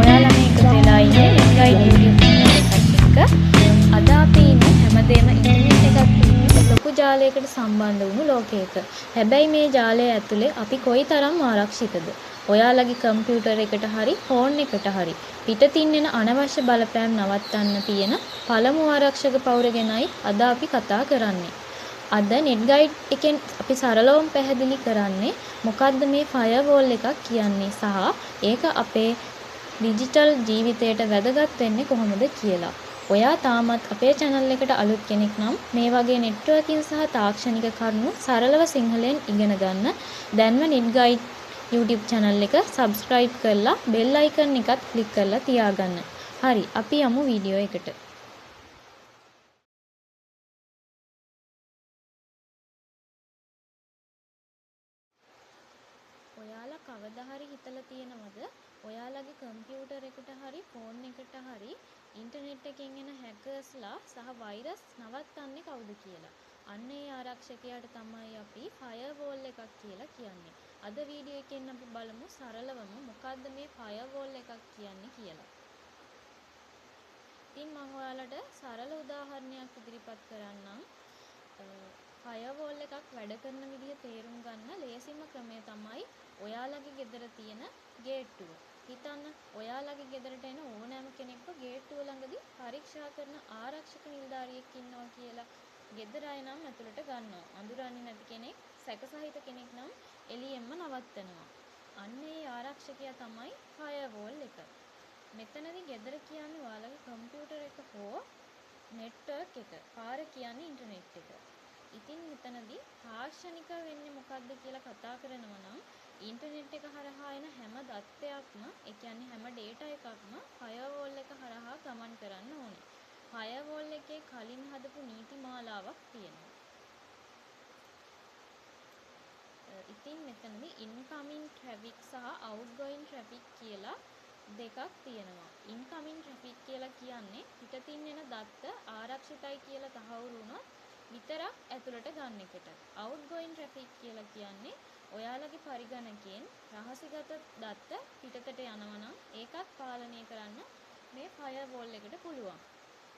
ඔයාලා මේක වෙලා ඉන්නේ නෙට්ගයිඩ් YouTube channel එකත් එක්ක. අද අපි ඉන්නේ හැමදේම ඉන්ටර්නෙට් එකත් ලොකු ජාලයකට සම්බන්ධ වුණු ලෝකයක. හැබැයි මේ ජාලය ඇතුලේ අපි කොයිතරම් ආරක්ෂිතද? ඔයාලගේ කම්පියුටර් එකට හරි ෆෝන් එකට හරි පිටතින් එන අනවශ්‍ය බලපෑම් නවත්තන්න තියෙන පළමු ආරක්ෂක පවුර ගැනයි අද අපි කතා කරන්නේ. අද නෙට්ගයිඩ් එකෙන් අපි සරලවම පැහැදිලි කරන්නේ මොකද්ද මේ ෆයර්වෝල් එකක් කියන්නේ සහ ඒක අපේ ඩිජිටල් ජීවිතයට වැදගත් වෙන්නේ කොහොමද කියලා. ඔයා තාමත් අපේ channel එකට අලුත් කෙනෙක් නම් මේ වගේ networking සහ තාක්ෂණික කරුණු සරලව සිංහලෙන් ඉගෙන ගන්න දැන්ම නෙට්ගයිඩ් YouTube channel එක subscribe කරලා bell icon එකත් click කරලා තියාගන්න. හරි අපි යමු වීඩියෝ එකට. ඔයාලා කවදා හරි හිතලා තියෙනවද ඔයාලගේ කම්පියුටර් එකට හරි ෆෝන් එකට හරි ඉන්ටර්නෙට් එකෙන් එන හැකර්ස්ලා සහ වෛරස් නවත්තන්නේ කවුද කියලා? අන්න ඒ ආරක්ෂකයාට තමයි අපි ෆයර්වෝල් එකක් කියලා කියන්නේ. අද වීඩියෝ එකෙන් අපි බලමු සරලවම මොකද්ද මේ ෆයර්වෝල් එකක් කියන්නේ කියලා. ඉතින් මම ඔයාලට සරල උදාහරණයක් ඉදිරිපත් කරන්නම්. ෆයර්වෝල් එකක් වැඩ කරන විදිහ තේරුම් ගන්න ලේසිම ක්‍රමය තමයි ඔයාලගේ ගෙදර තියෙන ගේට්ටුව. හිතන්න ඔයාලගේ ගෙදරට එන ඕනෑම කෙනෙක්ව ගේට්ටුව ළඟදී පරීක්ෂා කරන ආරක්ෂක නිලධාරියෙක් ඉන්නවා කියලා ගෙදර අය නම් ඇතුළට ගන්නවා. අඳුරන්නේ නැති කෙනෙක්, සැකසහිත කෙනෙක් නම් එළියෙන්ම නවත්තනවා. අන්න ඒ ආරක්ෂකයා තමයි ෆයර්වෝල් එක. මෙතනදී ගෙදර කියන්නේ ඔයාලගේ කම්පියුටර් එක හෝ නෙට්වර්ක් එක. පාර කියන්නේ ඉන්ටර්නෙට් එක. ඉතින් මෙතනදී තාක්ෂණික වෙන්නේ මොකද්ද කියලා කතා කරනවා නම් ඉන්ටර්නෙට් එක හරහා එන හැම දත්තයක්ම, ඒ කියන්නේ හැම ඩේටා එකක්ම ෆයර්වෝල් එක හරහා ගමන් කරන්න ඕනේ. ෆයර්වෝල් එකේ කලින් හදපු නීති මාලාවක් තියෙනවා. ඉතින් මෙතනදී ඉන්කමින් ට්‍රැෆික් සහ අවුට්ගෝයින් ට්‍රැෆික් කියලා දෙකක් තියෙනවා. ඉන්කමින් ට්‍රැෆික් කියලා කියන්නේ පිටතින් එන දත්ත ආරක්ෂිතයි කියලා තහවුරු වුණොත් විතරක් ඇතුළට ගන්න එකට. අවුට්ගෝයින් ට්‍රැෆික් කියලා කියන්නේ ඔයාලගේ පරිගණකයෙන් රහසිගත දත්ත පිටතට යනවා නම් ඒකත් පාලනය කරන්න මේ ෆයර්වෝල් එකට පුළුවන්.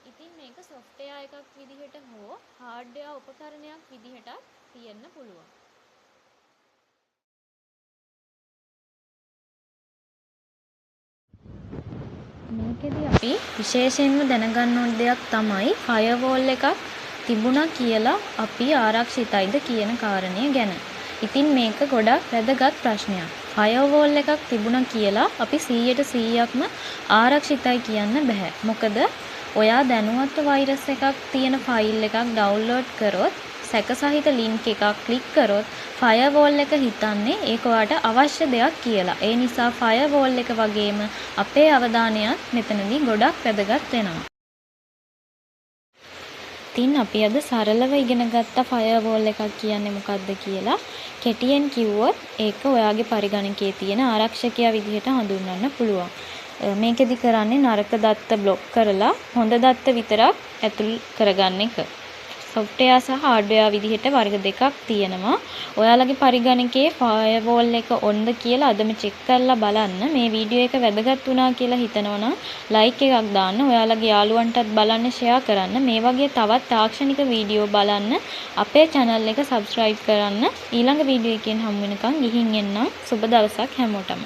ඉතින් මේක software එකක් විදිහට හෝ hardware උපකරණයක් විදිහට තියෙන්න පුළුවන්. මේකෙදි අපි විශේෂයෙන්ම දැනගන්න ඕන දෙයක් තමයි ෆයර්වෝල් එකක් තිබුණා කියලා අපි ආරක්ෂිතයිද කියන කාරණය ගැන. ඉතින් මේක ගොඩක් වැදගත් ප්‍රශ්නයක්. ෆයර්වෝල් එකක් තිබුණා කියලා අපි 100%ක්ම ආරක්ෂිතයි කියන්න බෑ. මොකද ඔයා දැනුවත්ව වෛරස් එකක් තියෙන ෆයිල් එකක් ඩවුන්ලෝඩ් කරොත් සැකසහිත ලින්ක් එකක් ක්ලික් කරොත් ෆයර්වෝල් එක හිතන්නේ ඒක ඔයාට අවශ්‍ය දෙයක් කියලා. ඒ නිසා ෆයර්වෝල් එක වගේම අපේ අවධානයත් මෙතනදී ගොඩක් වැදගත් වෙනවා. ඉතින් අපි අද සරලව ඉගෙන ගත්ත ෆයර්වෝල් එකක් කියන්නේ මොකක්ද කියලා. කෙටියෙන් කිව්වොත් ඒක ඔයාගේ පරිගණකයේ තියෙන ආරක්ෂකයා විදිහට හඳුන්වන්න පුළුවන්. මේකෙදි කරන්නේ නරක දත්ත බ්ලොක් කරලා හොඳ දත්ත විතරක් ඇතුල් කරගන්න එක. software සහ hardware විදිහට වර්ග දෙකක් තියෙනවා. ඔයාලගේ පරිගණකයේ ෆයර්වෝල් එක ඔන්ද කියලා අදම චෙක් කරලා බලන්න. මේ වීඩියෝ එක වැදගත් වුණා කියලා හිතනවනම් like එකක් දාන්න. ඔයාලගේ යාළුවන්ටත් බලන්න share කරන්න. මේ වගේ තවත් තාක්ෂණික වීඩියෝ බලන්න අපේ channel එක subscribe කරන්න. ඊළඟ වීඩියෝ එකෙන් හමු වෙනකන් ගිහින් එන්නම්. සුබ දවසක් හැමෝටම.